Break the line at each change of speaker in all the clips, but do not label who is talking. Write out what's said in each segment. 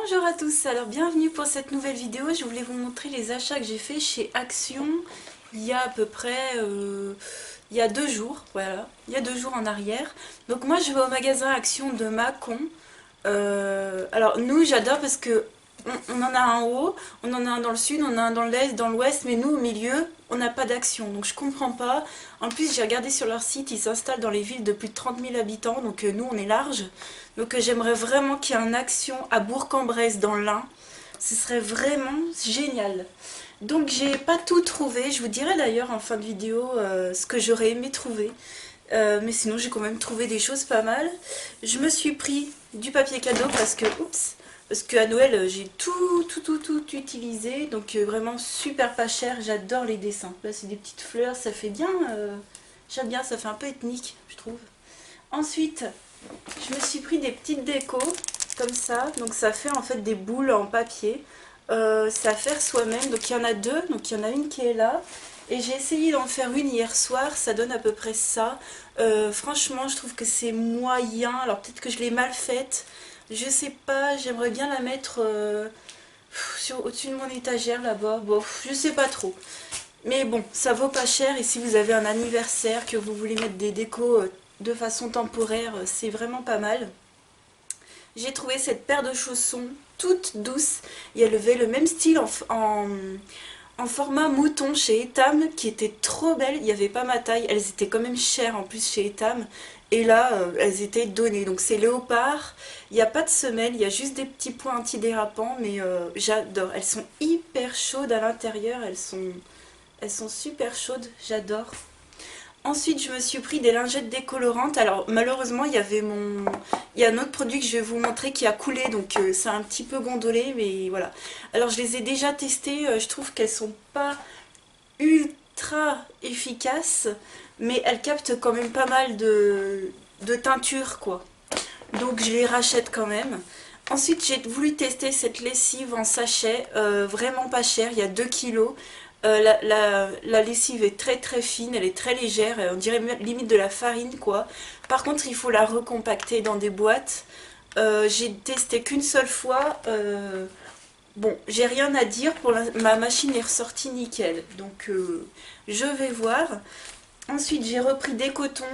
Bonjour à tous, alors bienvenue pour cette nouvelle vidéo. Je voulais vous montrer les achats que j'ai fait chez Action il y a à peu près il y a 2 jours, voilà, il y a 2 jours en arrière. Donc moi je vais au magasin Action de Mâcon. Alors nous j'adore parce que on en a un en haut, on en a un dans le sud, on en a un dans l'est, dans l'ouest, mais nous au milieu on n'a pas d'Action, donc je comprends pas. En plus j'ai regardé sur leur site, ils s'installent dans les villes de plus de 30 000 habitants, donc nous on est large. Donc j'aimerais vraiment qu'il y ait un Action à Bourg-en-Bresse dans l'Ain, ce serait vraiment génial. Donc j'ai pas tout trouvé, je vous dirai d'ailleurs en fin de vidéo ce que j'aurais aimé trouver. Mais sinon j'ai quand même trouvé des choses pas mal. Je me suis pris du papier cadeau parce que à Noël j'ai tout utilisé. Donc vraiment super pas cher, j'adore les dessins. Là c'est des petites fleurs, ça fait bien, j'aime bien, ça fait un peu ethnique je trouve. Ensuite je me suis pris des petites décos comme ça. Donc ça fait en fait des boules en papier. C'est à faire soi-même, donc il y en a deux, donc il y en a une qui est là. Et j'ai essayé d'en faire une hier soir, ça donne à peu près ça. Franchement, je trouve que c'est moyen. Alors peut-être que je l'ai mal faite. Je sais pas, j'aimerais bien la mettre au-dessus de mon étagère là-bas. Bon, je sais pas trop. Mais bon, ça vaut pas cher. Et si vous avez un anniversaire, que vous voulez mettre des décos de façon temporaire, c'est vraiment pas mal. J'ai trouvé cette paire de chaussons toute douce. Il y avait le même style en format mouton chez Etam qui était trop belle. Il n'y avait pas ma taille, elles étaient quand même chères en plus chez Etam. Et là, elles étaient données. Donc c'est léopard, il n'y a pas de semelle, il y a juste des petits points antidérapants. Mais j'adore, elles sont hyper chaudes à l'intérieur, elles sont super chaudes, j'adore. Ensuite, je me suis pris des lingettes décolorantes. Alors, malheureusement, il y a un autre produit que je vais vous montrer qui a coulé, donc c'est un petit peu gondolé, mais voilà. Alors, je les ai déjà testées. Je trouve qu'elles sont pas ultra efficaces, mais elles captent quand même pas mal de teinture, quoi. Donc, je les rachète quand même. Ensuite, j'ai voulu tester cette lessive en sachet, vraiment pas chère, il y a 2 kilos. La lessive est très fine, elle est très légère, on dirait limite de la farine quoi. Par contre il faut la recompacter dans des boîtes. J'ai testé qu'une seule fois. Bon, j'ai rien à dire, ma machine est ressortie nickel, donc je vais voir. Ensuite j'ai repris des cotons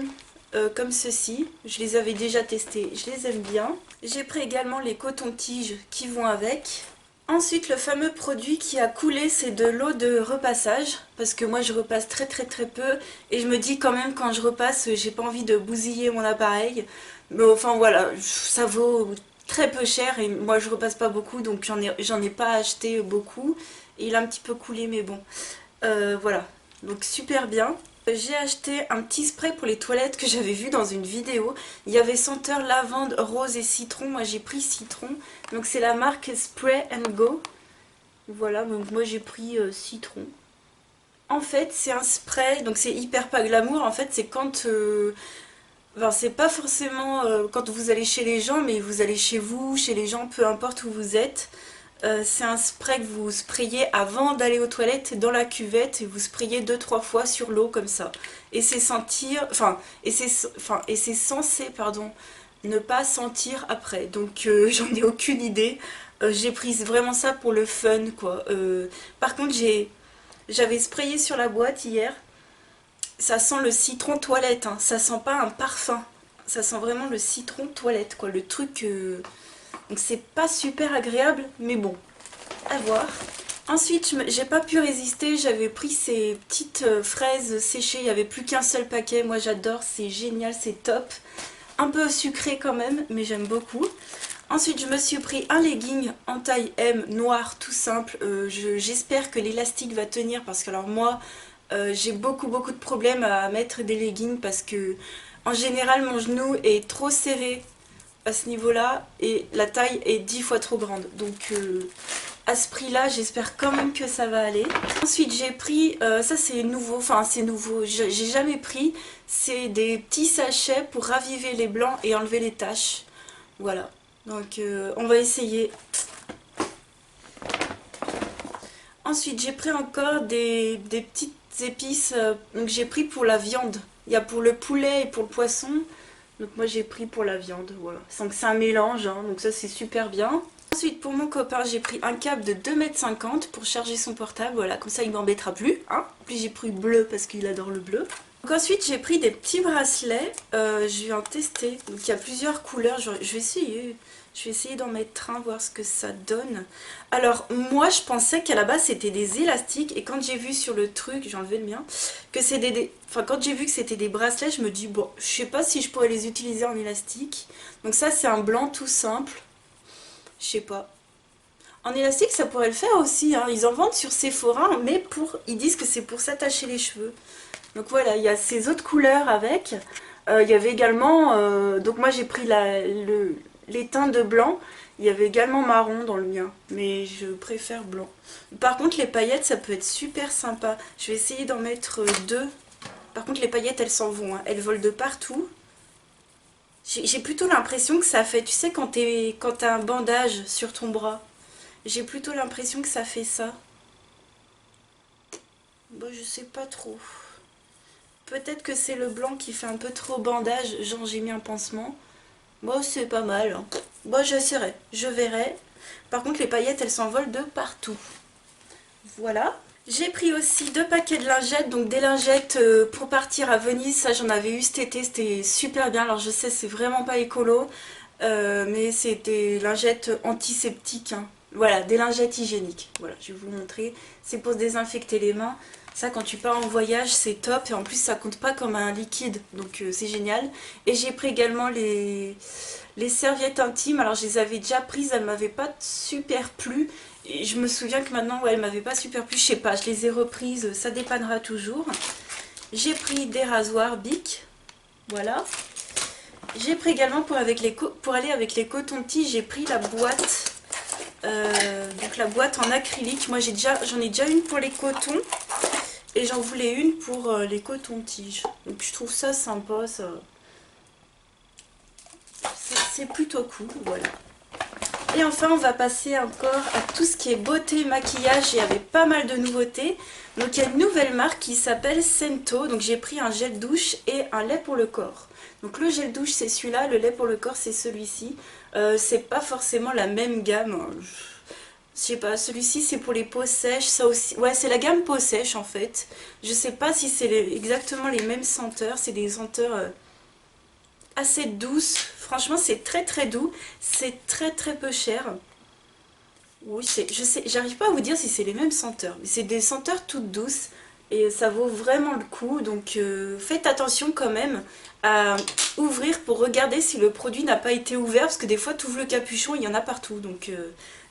comme ceci, je les avais déjà testés, je les aime bien. J'ai pris également les cotons-tiges qui vont avec. Ensuite, le fameux produit qui a coulé, c'est de l'eau de repassage, parce que moi je repasse très peu, et je me dis quand même quand je repasse, j'ai pas envie de bousiller mon appareil, mais enfin voilà, ça vaut très peu cher, et moi je repasse pas beaucoup, donc j'en ai pas acheté beaucoup, et il a un petit peu coulé, mais bon, voilà, donc super bien. J'ai acheté un petit spray pour les toilettes que j'avais vu dans une vidéo. Il y avait senteur lavande, rose et citron. Moi j'ai pris citron. Donc c'est la marque Spray and Go. Voilà, donc moi j'ai pris citron. En fait c'est un spray, donc c'est hyper pas glamour. En fait c'est quand... Enfin, c'est pas forcément quand vous allez chez les gens, mais vous allez chez vous, chez les gens, peu importe où vous êtes. C'est un spray que vous sprayez avant d'aller aux toilettes dans la cuvette et vous sprayez 2-3 fois sur l'eau comme ça. Et c'est c'est censé, pardon, ne pas sentir après. Donc j'en ai aucune idée. J'ai pris vraiment ça pour le fun quoi. Par contre j'avais sprayé sur la boîte hier. Ça sent le citron toilette, hein. Ça sent pas un parfum. Ça sent vraiment le citron toilette quoi. Le truc... Donc c'est pas super agréable, mais bon, à voir. Ensuite, j'ai pas pu résister, j'avais pris ces petites fraises séchées, il n'y avait plus qu'un seul paquet. Moi j'adore, c'est génial, c'est top. Un peu sucré quand même, mais j'aime beaucoup. Ensuite, je me suis pris un legging en taille M, noir, tout simple. J'espère que l'élastique va tenir, parce que alors moi, j'ai beaucoup de problèmes à mettre des leggings, parce que en général, mon genou est trop serré à ce niveau-là et la taille est 10 fois trop grande. Donc à ce prix-là, j'espère quand même que ça va aller. Ensuite, j'ai pris, ça c'est nouveau, j'ai jamais pris, c'est des petits sachets pour raviver les blancs et enlever les taches. Voilà, donc on va essayer. Ensuite, j'ai pris encore des petites épices, donc j'ai pris pour la viande. Il y a pour le poulet et pour le poisson. Donc moi j'ai pris pour la viande, voilà. Donc c'est un mélange, hein, donc ça c'est super bien. Ensuite, pour mon copain, j'ai pris un câble de 2,50 m pour charger son portable. Voilà, comme ça il m'embêtera plus. Hein. Puis j'ai pris bleu parce qu'il adore le bleu. Donc ensuite, j'ai pris des petits bracelets. Je vais en tester. Donc il y a plusieurs couleurs. Je vais essayer. Je vais essayer d'en mettre un, voir ce que ça donne. Alors, moi, je pensais qu'à la base, c'était des élastiques. Et quand j'ai vu sur le truc, j'ai enlevé le mien, que c'est Enfin, quand j'ai vu que c'était des bracelets, je me dis, bon, je sais pas si je pourrais les utiliser en élastique. Donc ça, c'est un blanc tout simple. Je sais pas. En élastique, ça pourrait le faire aussi. Hein. Ils en vendent sur Sephora, mais ils disent que c'est pour s'attacher les cheveux. Donc voilà, il y a ces autres couleurs avec. Il y avait également... donc moi, j'ai pris les teintes de blanc. Il y avait également marron dans le mien, mais je préfère blanc. Par contre, les paillettes, ça peut être super sympa. Je vais essayer d'en mettre deux. Par contre, les paillettes, elles s'en vont. Hein. Elles volent de partout. J'ai plutôt l'impression que ça fait... Tu sais, quand t'as un bandage sur ton bras, j'ai plutôt l'impression que ça fait ça. Bon, je sais pas trop. Peut-être que c'est le blanc qui fait un peu trop bandage. Genre, j'ai mis un pansement. Bon, c'est pas mal. Hein. Bon, j'essaierai. Je verrai. Par contre, les paillettes, elles s'envolent de partout. Voilà. J'ai pris aussi 2 paquets de lingettes, donc des lingettes pour partir à Venise. Ça, j'en avais eu cet été, c'était super bien. Alors je sais, c'est vraiment pas écolo, mais c'est des lingettes antiseptiques. Hein. Voilà, des lingettes hygiéniques. Voilà, je vais vous montrer. C'est pour se désinfecter les mains. Ça, quand tu pars en voyage, c'est top. Et en plus, ça compte pas comme un liquide, donc c'est génial. Et j'ai pris également les serviettes intimes. Alors je les avais déjà prises, elles m'avaient pas super plu. Et je me souviens que maintenant, ouais, elles m'avaient pas super plu, je sais pas, je les ai reprises, ça dépannera toujours. J'ai pris des rasoirs Bic, voilà. J'ai pris également pour aller avec les cotons-tiges, j'ai pris la boîte, donc la boîte en acrylique. Moi j'en ai déjà une pour les cotons et j'en voulais une pour les cotons-tiges. Donc je trouve ça sympa, c'est plutôt cool, voilà. Et enfin, on va passer encore à tout ce qui est beauté, maquillage. Il y avait pas mal de nouveautés. Donc il y a une nouvelle marque qui s'appelle Scento. Donc j'ai pris un gel douche et un lait pour le corps. Donc le gel douche c'est celui-là, le lait pour le corps c'est celui-ci. C'est pas forcément la même gamme. Je sais pas, celui-ci c'est pour les peaux sèches, ça aussi. Ouais, c'est la gamme peau sèche en fait. Je sais pas si c'est exactement les mêmes senteurs. C'est des senteurs assez douces. Franchement, c'est très très doux. C'est très très peu cher. Oui, je sais, j'arrive pas à vous dire si c'est les mêmes senteurs. Mais c'est des senteurs toutes douces. Et ça vaut vraiment le coup. Donc faites attention quand même à ouvrir pour regarder si le produit n'a pas été ouvert. Parce que des fois, tu ouvres le capuchon, il y en a partout. Donc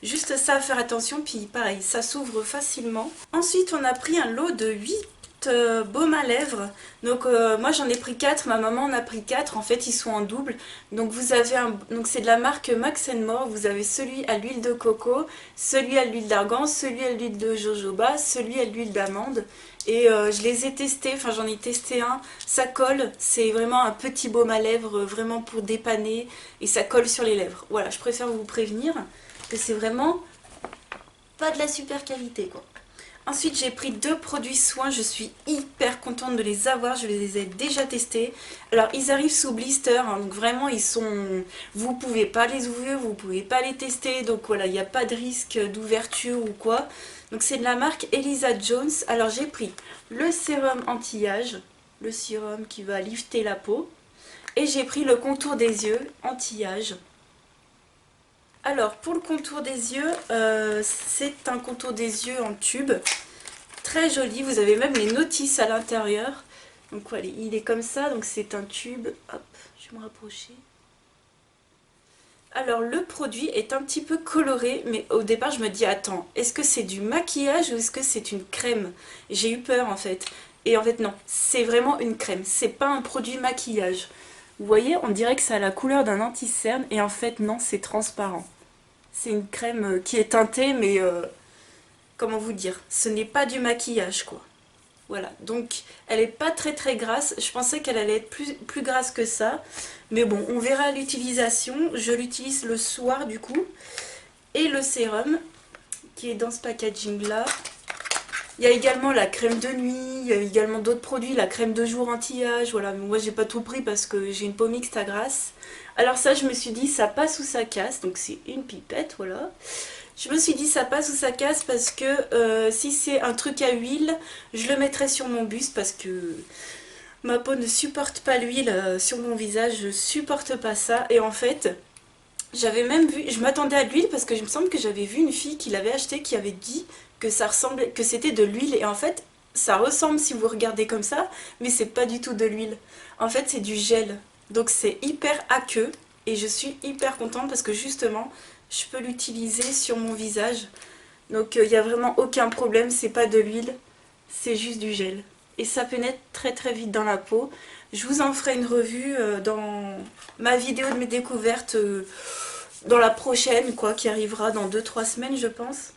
juste ça à faire attention. Puis pareil, ça s'ouvre facilement. Ensuite, on a pris un lot de 8 baume à lèvres. Donc moi j'en ai pris 4, ma maman en a pris 4, en fait ils sont en double. Donc vous avez donc c'est de la marque Max More, vous avez celui à l'huile de coco, celui à l'huile d'argan, celui à l'huile de jojoba, celui à l'huile d'amande. Et je les ai testés, enfin j'en ai testé un, ça colle, c'est vraiment un petit baume à lèvres, vraiment pour dépanner, et ça colle sur les lèvres. Voilà, je préfère vous prévenir que c'est vraiment pas de la super qualité quoi. Ensuite, j'ai pris 2 produits soins, je suis hyper contente de les avoir, je les ai déjà testés. Alors, ils arrivent sous blister, hein, donc vraiment, ils sont... Vous pouvez pas les ouvrir, vous pouvez pas les tester, donc voilà, il n'y a pas de risque d'ouverture ou quoi. Donc, c'est de la marque Elisa Jones. Alors, j'ai pris le sérum anti-âge, le sérum qui va lifter la peau. Et j'ai pris le contour des yeux anti-âge. Alors, pour le contour des yeux, c'est un contour des yeux en tube. Très joli, vous avez même les notices à l'intérieur. Donc voilà, il est comme ça, donc c'est un tube. Hop, je vais me rapprocher. Alors, le produit est un petit peu coloré, mais au départ, je me dis, attends, est-ce que c'est du maquillage ou est-ce que c'est une crème? J'ai eu peur, en fait. Et en fait, non, c'est vraiment une crème. C'est pas un produit maquillage. Vous voyez, on dirait que ça a la couleur d'un anti-cerne, et en fait, non, c'est transparent. C'est une crème qui est teintée, mais comment vous dire, ce n'est pas du maquillage, quoi. Voilà, donc elle est pas très très grasse. Je pensais qu'elle allait être plus grasse que ça. Mais bon, on verra l'utilisation. Je l'utilise le soir, du coup. Et le sérum, qui est dans ce packaging-là. Il y a également la crème de nuit, il y a également d'autres produits, la crème de jour anti-âge, voilà. Mais moi j'ai pas tout pris parce que j'ai une peau mixte à grasse. Alors ça je me suis dit ça passe ou ça casse, donc c'est une pipette, voilà. Je me suis dit ça passe ou ça casse parce que si c'est un truc à huile, je le mettrai sur mon buste parce que ma peau ne supporte pas l'huile sur mon visage, je supporte pas ça. Et en fait, j'avais même vu, je m'attendais à de l'huile parce que je me semble que j'avais vu une fille qui l'avait acheté qui avait dit que ça ressemblait, que c'était de l'huile. Et en fait, ça ressemble si vous regardez comme ça, mais c'est pas du tout de l'huile. En fait, c'est du gel. Donc c'est hyper aqueux et je suis hyper contente parce que justement, je peux l'utiliser sur mon visage. Donc il n'y a vraiment aucun problème, c'est pas de l'huile, c'est juste du gel. Et ça pénètre très très vite dans la peau. Je vous en ferai une revue dans ma vidéo de mes découvertes, dans la prochaine, quoi, qui arrivera dans 2-3 semaines je pense.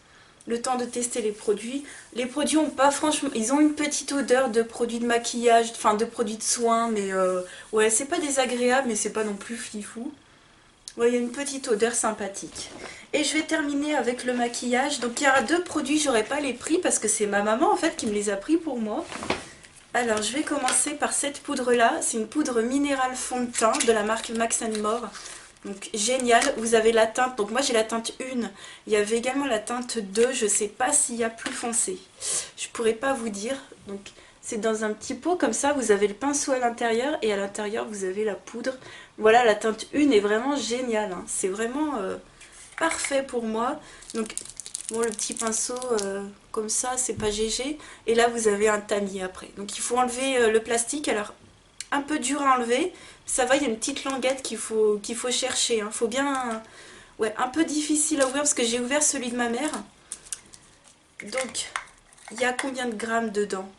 Le temps de tester les produits. Les produits ont pas franchement, ils ont une petite odeur de produits de maquillage, enfin de produits de soins, mais ouais, c'est pas désagréable, mais c'est pas non plus fifou. Ouais, il y a une petite odeur sympathique. Et je vais terminer avec le maquillage. Donc il y aura deux produits, j'aurai pas les prix parce que c'est ma maman en fait qui me les a pris pour moi. Alors je vais commencer par cette poudre là, c'est une poudre minérale fond de teint de la marque Max More. Donc génial, vous avez la teinte, donc moi j'ai la teinte 1, il y avait également la teinte 2, je sais pas s'il y a plus foncé. Je pourrais pas vous dire, donc c'est dans un petit pot comme ça, vous avez le pinceau à l'intérieur et à l'intérieur vous avez la poudre. Voilà, la teinte 1 est vraiment géniale, hein. C'est vraiment parfait pour moi. Donc bon, le petit pinceau comme ça, c'est pas GG. Et là, vous avez un tamis après. Donc il faut enlever le plastique. Alors, un peu dur à enlever. Ça va, il y a une petite languette qu'il faut chercher. Faut bien... Ouais, un peu difficile à ouvrir parce que j'ai ouvert celui de ma mère. Donc, il y a combien de grammes dedans?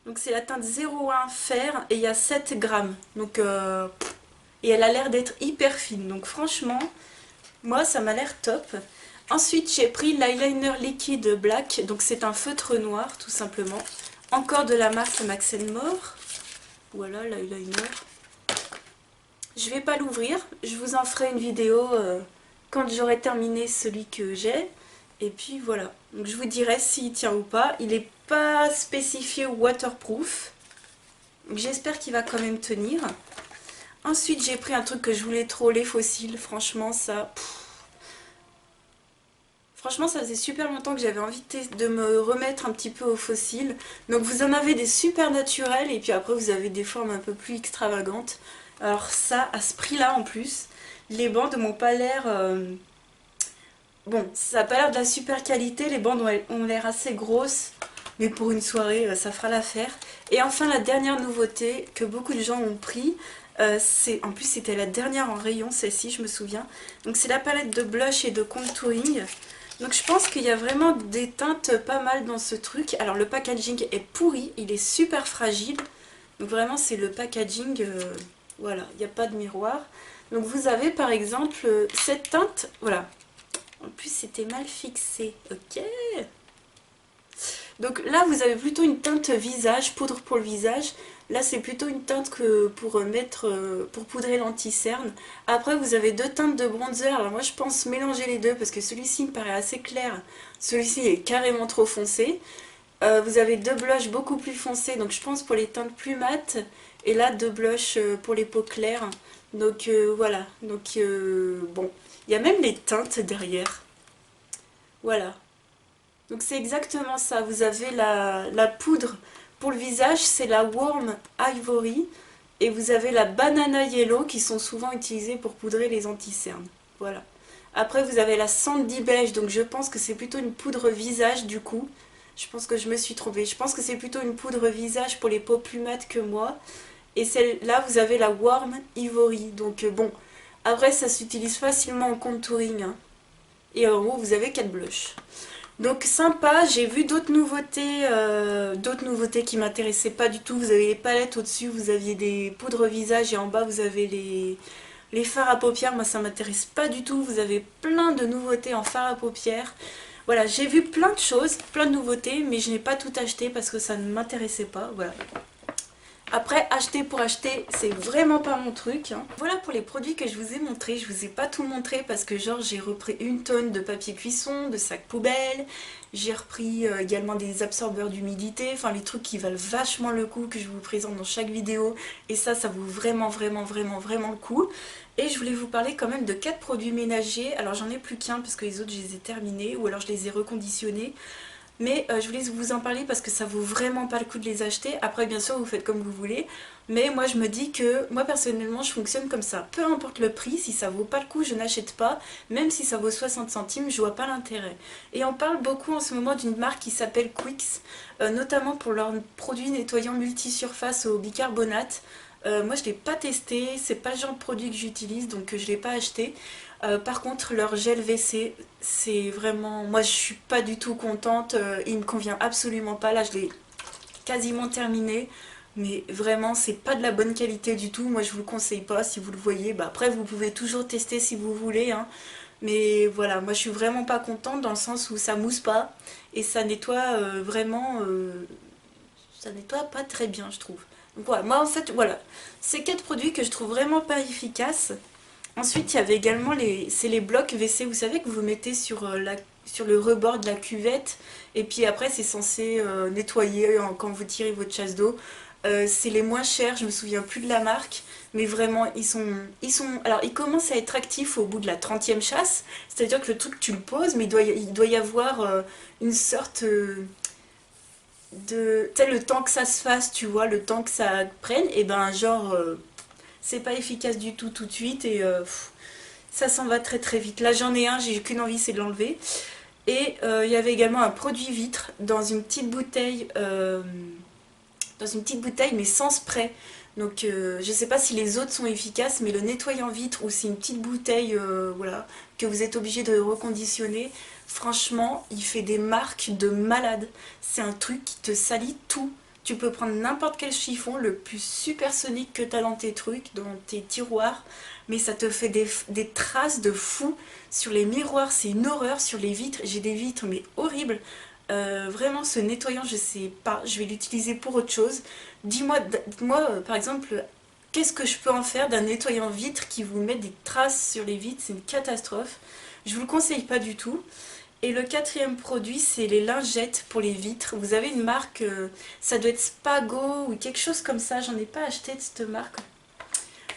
Donc c'est la teinte 01 fer et il y a 7 grammes. Donc, et elle a l'air d'être hyper fine. Donc franchement, moi ça m'a l'air top. Ensuite j'ai pris l'eyeliner liquide black. Donc c'est un feutre noir tout simplement. Encore de la marque Max More. Voilà l'eyeliner. Je vais pas l'ouvrir. Je vous en ferai une vidéo quand j'aurai terminé celui que j'ai. Et puis voilà. Donc je vous dirai s'il tient ou pas. Il n'est pas spécifié waterproof. J'espère qu'il va quand même tenir. Ensuite j'ai pris un truc que je voulais trop, les fossiles. Franchement ça... Franchement, ça faisait super longtemps que j'avais envie de me remettre un petit peu aux fossiles. Donc vous en avez des super naturels et puis après vous avez des formes un peu plus extravagantes. Alors ça, à ce prix-là en plus, les bandes m'ont pas l'air... Bon, ça n'a pas l'air de la super qualité, les bandes ont l'air assez grosses. Mais pour une soirée, ça fera l'affaire. Et enfin, la dernière nouveauté que beaucoup de gens ont pris, en plus c'était la dernière en rayon, celle-ci, je me souviens. Donc c'est la palette de blush et de contouring. Donc je pense qu'il y a vraiment des teintes pas mal dans ce truc. Alors le packaging est pourri, il est super fragile. Donc vraiment c'est le packaging, voilà, il n'y a pas de miroir. Donc vous avez par exemple cette teinte, voilà. En plus c'était mal fixé, ok. Donc là vous avez plutôt une teinte visage, poudre pour le visage. Là c'est plutôt une teinte que pour poudrer l'anti-cerne. Après vous avez deux teintes de bronzer. Alors moi je pense mélanger les deux parce que celui-ci me paraît assez clair. Celui-ci est carrément trop foncé. Vous avez deux blushs beaucoup plus foncés. Donc je pense pour les teintes plus mates. Et là deux blushs pour les peaux claires. Donc voilà. Donc bon. Il y a même les teintes derrière. Voilà. Donc c'est exactement ça. Vous avez la poudre. Pour le visage, c'est la Warm Ivory et vous avez la Banana Yellow qui sont souvent utilisées pour poudrer les anti-cernes. Voilà. Après, vous avez la Sandy Beige, donc je pense que c'est plutôt une poudre visage du coup. Je pense que je me suis trompée. Je pense que c'est plutôt une poudre visage pour les peaux plus mates que moi. Et celle-là, vous avez la Warm Ivory. Donc bon, après, ça s'utilise facilement en contouring, hein. Et en haut, vous avez 4 blushs. Donc sympa, j'ai vu d'autres nouveautés qui m'intéressaient pas du tout. Vous avez les palettes au-dessus, vous aviez des poudres visage et en bas vous avez les fards à paupières. Moi ça m'intéresse pas du tout, vous avez plein de nouveautés en fards à paupières. Voilà, j'ai vu plein de choses, plein de nouveautés, mais je n'ai pas tout acheté parce que ça ne m'intéressait pas, voilà. Après, acheter pour acheter, c'est vraiment pas mon truc, hein. Voilà pour les produits que je vous ai montrés. Je vous ai pas tout montré parce que genre j'ai repris une tonne de papier cuisson, de sacs poubelles. J'ai repris également des absorbeurs d'humidité, enfin les trucs qui valent vachement le coup que je vous présente dans chaque vidéo. Et ça vaut vraiment le coup. Et je voulais vous parler quand même de 4 produits ménagers. Alors j'en ai plus qu'un parce que les autres je les ai terminés ou alors je les ai reconditionnés. Mais je voulais vous en parler parce que ça vaut vraiment pas le coup de les acheter. Après bien sûr vous faites comme vous voulez. Mais moi je me dis que moi personnellement je fonctionne comme ça. Peu importe le prix, si ça vaut pas le coup je n'achète pas. Même si ça vaut 60 centimes, je vois pas l'intérêt. Et on parle beaucoup en ce moment d'une marque qui s'appelle Quix. Notamment pour leurs produits nettoyants multisurface au bicarbonate. Moi je l'ai pas testé, c'est pas le genre de produit que j'utilise donc je l'ai pas acheté. Par contre leur gel WC c'est vraiment... Moi je suis pas du tout contente, il me convient absolument pas. Là je l'ai quasiment terminé. Mais vraiment c'est pas de la bonne qualité du tout. Moi je vous le conseille pas si vous le voyez. Bah, après vous pouvez toujours tester si vous voulez, hein. Mais voilà, moi je suis vraiment pas contente dans le sens où ça mousse pas. Et ça nettoie vraiment... ça nettoie pas très bien je trouve. Donc voilà, moi en fait voilà. C'est 4 produits que je trouve vraiment pas efficaces. Ensuite, il y avait également c'est les blocs WC, vous savez, que vous mettez sur le rebord de la cuvette. Et puis après, c'est censé nettoyer quand vous tirez votre chasse d'eau. C'est les moins chers, je me souviens plus de la marque. Mais vraiment, alors, ils commencent à être actifs au bout de la 30e chasse. C'est-à-dire que le truc, tu le poses, mais il doit y avoir une sorte de... Tu sais, le temps que ça se fasse, tu vois, le temps que ça prenne. Et ben, genre... c'est pas efficace du tout tout de suite et ça s'en va très vite. Là j'en ai un, j'ai qu'une envie, c'est de l'enlever. Et il y avait également un produit vitre dans une petite bouteille, mais sans spray. Donc je sais pas si les autres sont efficaces, mais le nettoyant vitre ou c'est une petite bouteille voilà, que vous êtes obligé de reconditionner, franchement il fait des marques de malade. C'est un truc qui te salit tout. Tu peux prendre n'importe quel chiffon, le plus supersonique que tu as dans tes trucs, dans tes tiroirs, mais ça te fait des traces de fou sur les miroirs, c'est une horreur sur les vitres. J'ai des vitres mais horribles. Vraiment ce nettoyant je sais pas, je vais l'utiliser pour autre chose. Dis-moi par exemple, qu'est-ce que je peux en faire d'un nettoyant vitre qui vous met des traces sur les vitres, c'est une catastrophe. Je vous le conseille pas du tout. Et le 4e produit, c'est les lingettes pour les vitres. Vous avez une marque, ça doit être Spago ou quelque chose comme ça. J'en ai pas acheté de cette marque.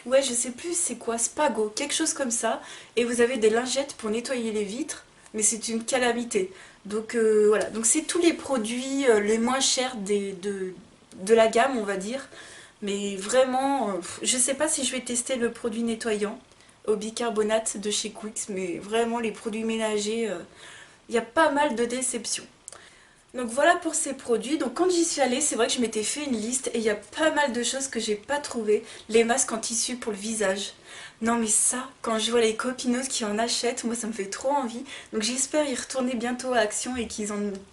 Ouais, je sais plus c'est quoi, Spago, quelque chose comme ça. Et vous avez des lingettes pour nettoyer les vitres, mais c'est une calamité. Donc voilà, donc c'est tous les produits les moins chers de la gamme, on va dire. Mais vraiment, je sais pas si je vais tester le produit nettoyant au bicarbonate de chez Quix, mais vraiment les produits ménagers... il y a pas mal de déceptions. Donc voilà pour ces produits. Donc quand j'y suis allée, c'est vrai que je m'étais fait une liste et il y a pas mal de choses que j'ai pas trouvées. Les masques en tissu pour le visage. Non mais ça, quand je vois les copineuses qui en achètent, moi ça me fait trop envie. Donc j'espère y retourner bientôt à Action et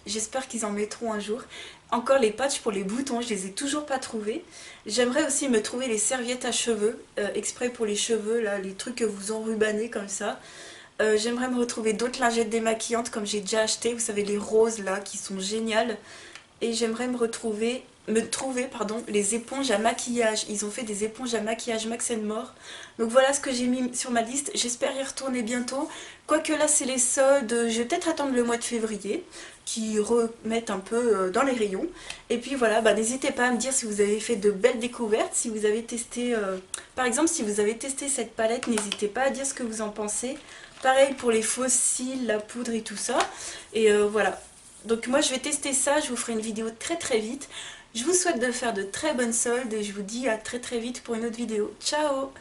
j'espère qu'ils en mettront un jour. Encore les patchs pour les boutons, je les ai toujours pas trouvés. J'aimerais aussi me trouver les serviettes à cheveux, exprès pour les cheveux, là, les trucs que vous enrubanez comme ça. J'aimerais me retrouver d'autres lingettes démaquillantes comme j'ai déjà acheté, vous savez les roses là qui sont géniales. Et j'aimerais trouver les éponges à maquillage. Ils ont fait des éponges à maquillage Max More. Donc voilà ce que j'ai mis sur ma liste. J'espère y retourner bientôt. Quoique là c'est les soldes, je vais peut-être attendre le mois de février qui remettent un peu dans les rayons. Et puis voilà, bah, n'hésitez pas à me dire si vous avez fait de belles découvertes, si vous avez testé, par exemple si vous avez testé cette palette, n'hésitez pas à dire ce que vous en pensez. Pareil pour les faux cils, la poudre et tout ça. Et voilà. Donc moi je vais tester ça, je vous ferai une vidéo très vite. Je vous souhaite de faire de très bonnes soldes et je vous dis à très vite pour une autre vidéo. Ciao!